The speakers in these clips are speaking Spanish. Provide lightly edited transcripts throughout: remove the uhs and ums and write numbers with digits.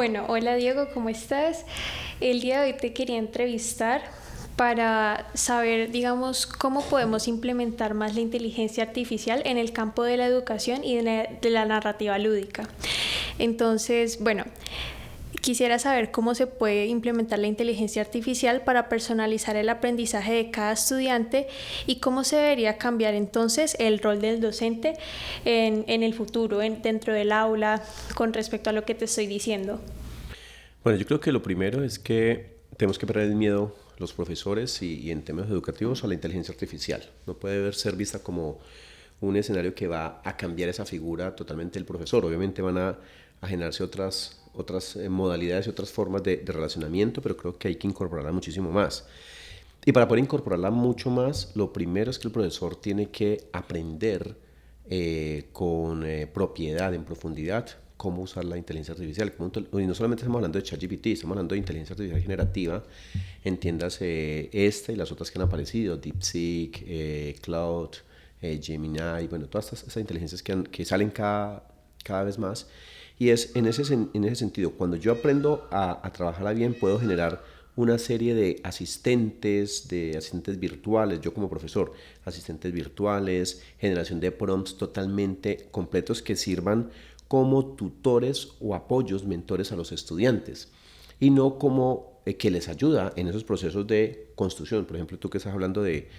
Bueno, hola Diego, ¿cómo estás? El día de hoy te quería entrevistar para saber, digamos, cómo podemos implementar más la inteligencia artificial en el campo de la educación y de la narrativa lúdica. Entonces, bueno, quisiera saber cómo se puede implementar la inteligencia artificial para personalizar el aprendizaje de cada estudiante y cómo se debería cambiar entonces el rol del docente en el futuro, dentro del aula, con respecto a lo que te estoy diciendo. Bueno, yo creo que lo primero es que tenemos que perder el miedo los profesores y en temas educativos a la inteligencia artificial. No puede ser vista como un escenario que va a cambiar esa figura totalmente del profesor. Obviamente van a generarse otras modalidades y otras formas de relacionamiento, pero creo que hay que incorporarla muchísimo más. Y para poder incorporarla mucho más, lo primero es que el profesor tiene que aprender con propiedad, en profundidad, cómo usar la inteligencia artificial. Y no solamente estamos hablando de ChatGPT, estamos hablando de inteligencia artificial generativa, entiéndase esta y las otras que han aparecido, DeepSeek, Cloud, Gemini, bueno, todas estas inteligencias que salen cada vez más. Y es en ese sentido, cuando yo aprendo a trabajarla bien, puedo generar una serie de asistentes virtuales, yo como profesor, asistentes virtuales, generación de prompts totalmente completos que sirvan como tutores o apoyos, mentores a los estudiantes y no como que les ayuda en esos procesos de construcción. Por ejemplo, tú que estás hablando de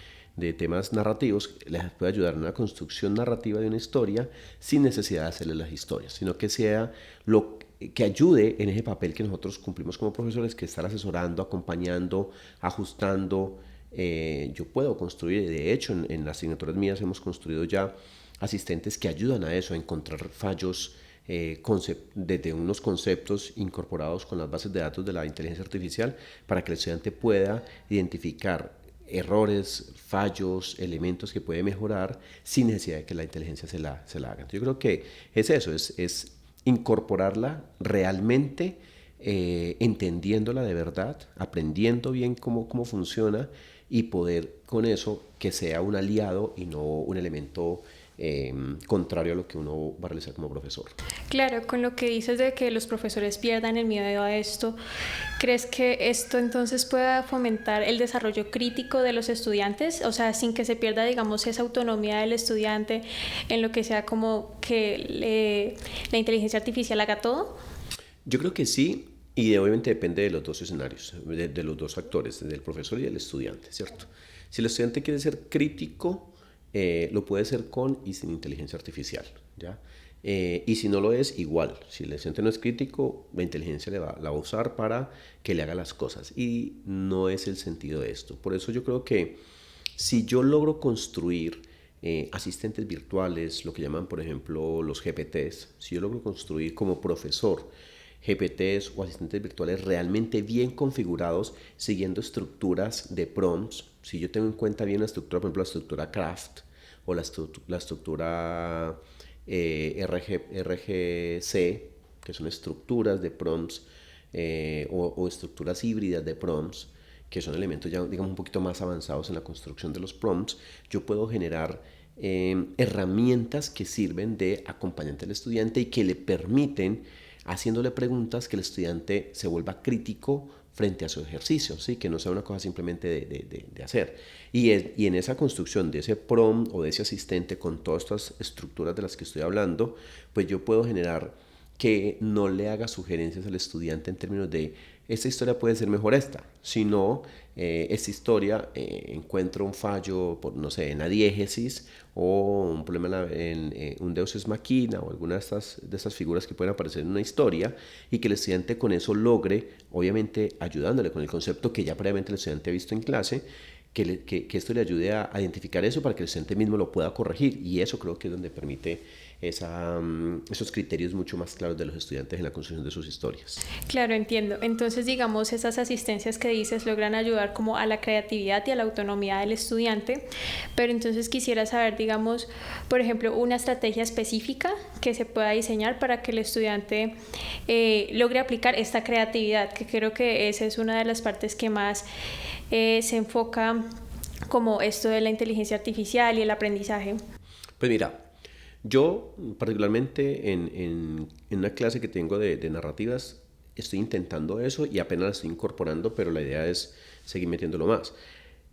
temas narrativos, les puede ayudar en una construcción narrativa de una historia sin necesidad de hacerle las historias, sino que sea lo que ayude en ese papel que nosotros cumplimos como profesores, que estar asesorando, acompañando, ajustando. Yo puedo construir, de hecho en las asignaturas mías hemos construido ya asistentes que ayudan a eso, a encontrar fallos desde unos conceptos incorporados con las bases de datos de la inteligencia artificial para que el estudiante pueda identificar errores, fallos, elementos que puede mejorar sin necesidad de que la inteligencia se la haga. Yo creo que es eso, es incorporarla realmente, entendiéndola de verdad, aprendiendo bien cómo funciona y poder con eso que sea un aliado y no un elemento contrario a lo que uno va a realizar como profesor. Claro, con lo que dices de que los profesores pierdan el miedo a esto, ¿crees que esto entonces pueda fomentar el desarrollo crítico de los estudiantes? O sea, sin que se pierda, digamos, esa autonomía del estudiante en lo que sea como que la inteligencia artificial haga todo. Yo creo que sí, y obviamente depende de los dos escenarios, de los dos actores, del profesor y del estudiante, ¿cierto? Si el estudiante quiere ser crítico, lo puede ser con y sin inteligencia artificial, ¿ya? Y si no lo es, igual. Si el estudiante no es crítico, la inteligencia la va a usar para que le haga las cosas. Y no es el sentido de esto. Por eso yo creo que si yo logro construir asistentes virtuales, lo que llaman, por ejemplo, los GPTs, si yo logro construir como profesor GPTs o asistentes virtuales realmente bien configurados, siguiendo estructuras de prompts, si yo tengo en cuenta bien la estructura, por ejemplo, la estructura Craft o la estructura RGC, que son estructuras de prompts o estructuras híbridas de prompts, que son elementos ya, digamos, un poquito más avanzados en la construcción de los prompts, yo puedo generar herramientas que sirven de acompañante al estudiante y que le permiten, haciéndole preguntas, que el estudiante se vuelva crítico frente a su ejercicio, ¿sí? Que no sea una cosa simplemente de hacer. Y en esa construcción de ese prompt o de ese asistente con todas estas estructuras de las que estoy hablando, pues yo puedo generar que no le haga sugerencias al estudiante en términos de esta historia puede ser mejor esta, sino esta historia encuentra un fallo, por, no sé, en la diégesis o un problema en un deus ex machina o alguna de estas figuras que pueden aparecer en una historia y que el estudiante con eso logre, obviamente ayudándole con el concepto que ya previamente el estudiante ha visto en clase, que esto le ayude a identificar eso para que el estudiante mismo lo pueda corregir y eso creo que es donde permite esos criterios mucho más claros de los estudiantes en la construcción de sus historias. Claro, entiendo. Entonces, digamos, esas asistencias que dices logran ayudar como a la creatividad y a la autonomía del estudiante, pero entonces quisiera saber, digamos, por ejemplo, una estrategia específica que se pueda diseñar para que el estudiante logre aplicar esta creatividad, que creo que esa es una de las partes que más se enfoca como esto de la inteligencia artificial y el aprendizaje. Pues mira, yo particularmente en una clase que tengo de narrativas, estoy intentando eso y apenas la estoy incorporando, pero la idea es seguir metiéndolo más.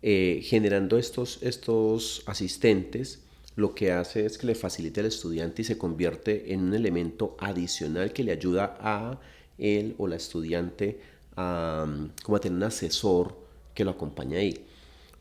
Generando estos asistentes, lo que hace es que le facilita al estudiante y se convierte en un elemento adicional que le ayuda a él o la estudiante como a tener un asesor que lo acompaña ahí.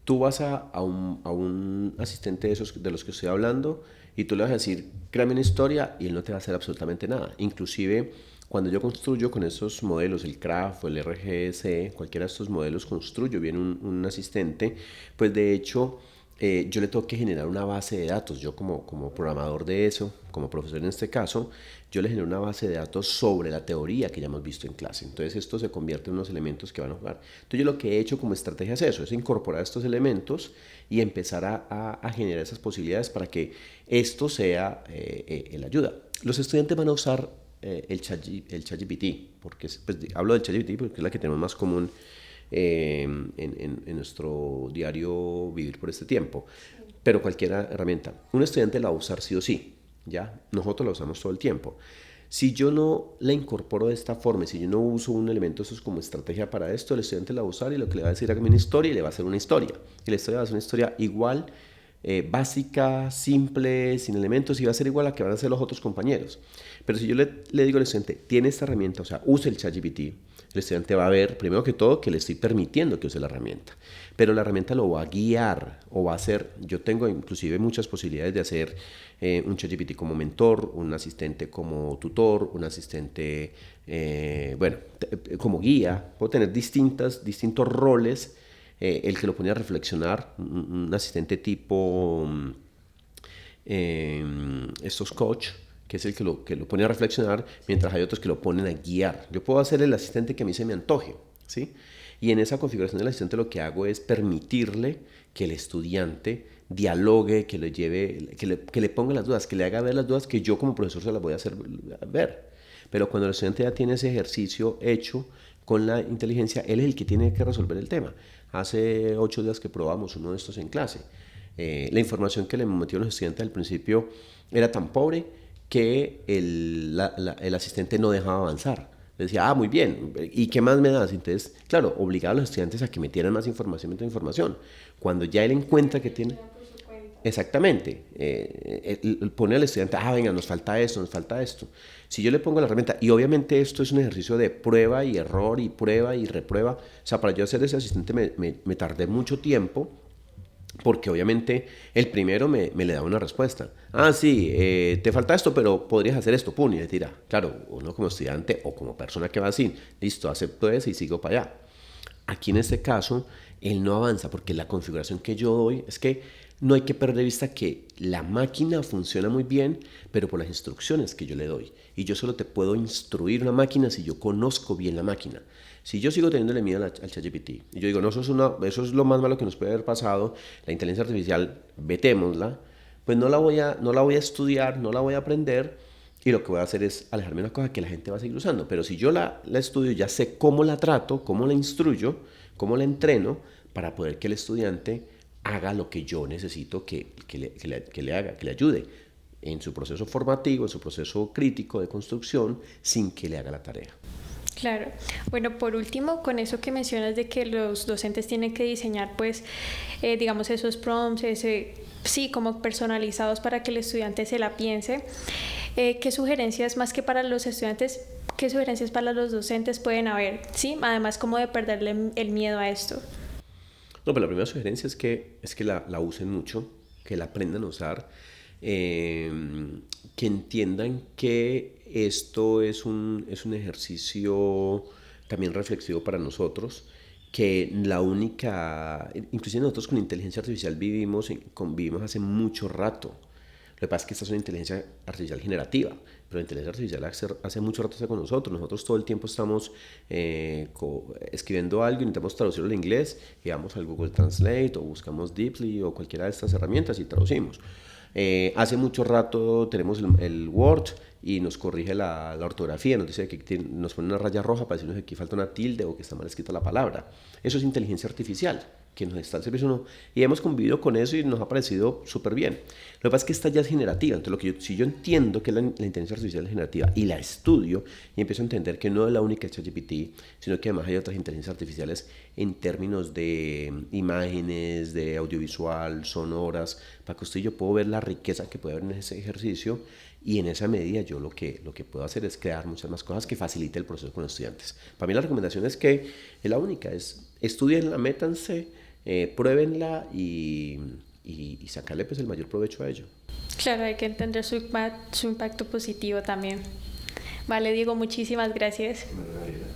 Tú vas a un asistente de esos de los que estoy hablando y tú le vas a decir, créame una historia y él no te va a hacer absolutamente nada. Inclusive cuando yo construyo con esos modelos, el CRAFT o el RGS, cualquiera de estos modelos construyo bien un asistente, pues de hecho yo le tengo que generar una base de datos. Yo como programador de eso, como profesor en este caso, yo le genero una base de datos sobre la teoría que ya hemos visto en clase. Entonces esto se convierte en unos elementos que van a jugar. Entonces yo lo que he hecho como estrategia es eso, es incorporar estos elementos y empezar a generar esas posibilidades para que esto sea la ayuda. Los estudiantes van a usar el ChatGPT, porque pues, hablo del ChatGPT porque es la que tenemos más común en nuestro diario vivir por este tiempo, pero cualquier herramienta. Un estudiante la va a usar sí o sí, ¿ya? Nosotros la usamos todo el tiempo. Si yo no la incorporo de esta forma, si yo no uso un elemento eso es como estrategia para esto, el estudiante la va a usar y lo que le va a decir, hágame una historia y le va a hacer una historia. Y la historia va a ser una historia igual, básica, simple, sin elementos y va a ser igual a que van a hacer los otros compañeros. Pero si yo le digo al estudiante, tiene esta herramienta, o sea, use el ChatGPT, el estudiante va a ver, primero que todo, que le estoy permitiendo que use la herramienta. Pero la herramienta lo va a guiar o va a hacer, yo tengo inclusive muchas posibilidades de hacer un ChatGPT como mentor, un asistente como tutor, un asistente, como guía. Puedo tener distintos roles. El que lo pone a reflexionar, un asistente tipo estos coach, que es el que lo pone a reflexionar, mientras hay otros que lo ponen a guiar. Yo puedo hacer el asistente que a mí se me antoje, ¿sí? Y en esa configuración del asistente lo que hago es permitirle que el estudiante dialogue, que le lleve, que le ponga las dudas, que le haga ver las dudas que yo como profesor se las voy a hacer ver. Pero cuando el estudiante ya tiene ese ejercicio hecho con la inteligencia, él es el que tiene que resolver el tema. Hace 8 días que probamos uno de estos en clase. La información que le metieron los estudiantes al principio era tan pobre que el asistente no dejaba avanzar. Le decía, muy bien, ¿y qué más me das? Entonces, claro, obligaba a los estudiantes a que metieran más información. Cuando ya él encuentra que tiene... Exactamente. Él pone al estudiante, venga, nos falta esto, nos falta esto. Si yo le pongo la herramienta, y obviamente esto es un ejercicio de prueba y error y prueba y reprueba, o sea, para yo hacer ese asistente me tardé mucho tiempo, porque obviamente el primero me le da una respuesta. Sí, te falta esto, pero podrías hacer esto, pum, y le tira. Claro, uno como estudiante o como persona que va así, listo, acepto eso y sigo para allá. Aquí en este caso, él no avanza porque la configuración que yo doy es que no hay que perder de vista que la máquina funciona muy bien, pero por las instrucciones que yo le doy. Y yo solo te puedo instruir una máquina si yo conozco bien la máquina. Si yo sigo teniéndole miedo al ChatGPT y yo digo, no, eso es lo más malo que nos puede haber pasado, la inteligencia artificial, vetémosla, pues no la voy a estudiar, no la voy a aprender y lo que voy a hacer es alejarme de una cosa que la gente va a seguir usando. Pero si yo la estudio, ya sé cómo la trato, cómo la instruyo, cómo la entreno para poder que el estudiante haga lo que yo necesito que le haga, que le ayude en su proceso formativo, en su proceso crítico de construcción, sin que le haga la tarea. Claro. Bueno, por último, con eso que mencionas de que los docentes tienen que diseñar, pues, digamos, esos prompts, sí, como personalizados para que el estudiante se la piense. ¿Qué sugerencias, más que para los estudiantes, qué sugerencias para los docentes pueden haber? Sí, además, como de perderle el miedo a esto. No, pero la primera sugerencia es que la usen mucho, que la aprendan a usar, que entiendan que esto es un ejercicio también reflexivo para nosotros, que inclusive nosotros con inteligencia artificial convivimos hace mucho rato. Lo que pasa es que esta es una inteligencia artificial generativa, pero la inteligencia artificial hace mucho rato está con nosotros. Nosotros todo el tiempo estamos escribiendo algo, intentamos traducirlo al inglés, y vamos al Google Translate o buscamos Deeply o cualquiera de estas herramientas y traducimos. Hace mucho rato tenemos el Word y nos corrige la ortografía, nos dice que nos pone una raya roja para decirnos que aquí falta una tilde o que está mal escrita la palabra. Eso es inteligencia artificial. que nos está al servicio uno, y hemos convivido con eso y nos ha parecido súper bien. Lo que pasa es que esta ya es generativa, entonces si yo entiendo que la inteligencia artificial es generativa y la estudio y empiezo a entender que no es la única ChatGPT, sino que además hay otras inteligencias artificiales en términos de imágenes, de audiovisual, sonoras, para que usted y yo puedo ver la riqueza que puede haber en ese ejercicio, y en esa medida yo lo que puedo hacer es crear muchas más cosas que facilite el proceso con los estudiantes. Para mí la recomendación es que es la única, es estudienla, métanse, pruébenla y sacarle pues el mayor provecho a ello. Claro, hay que entender su impacto positivo también. Vale, Diego, muchísimas gracias.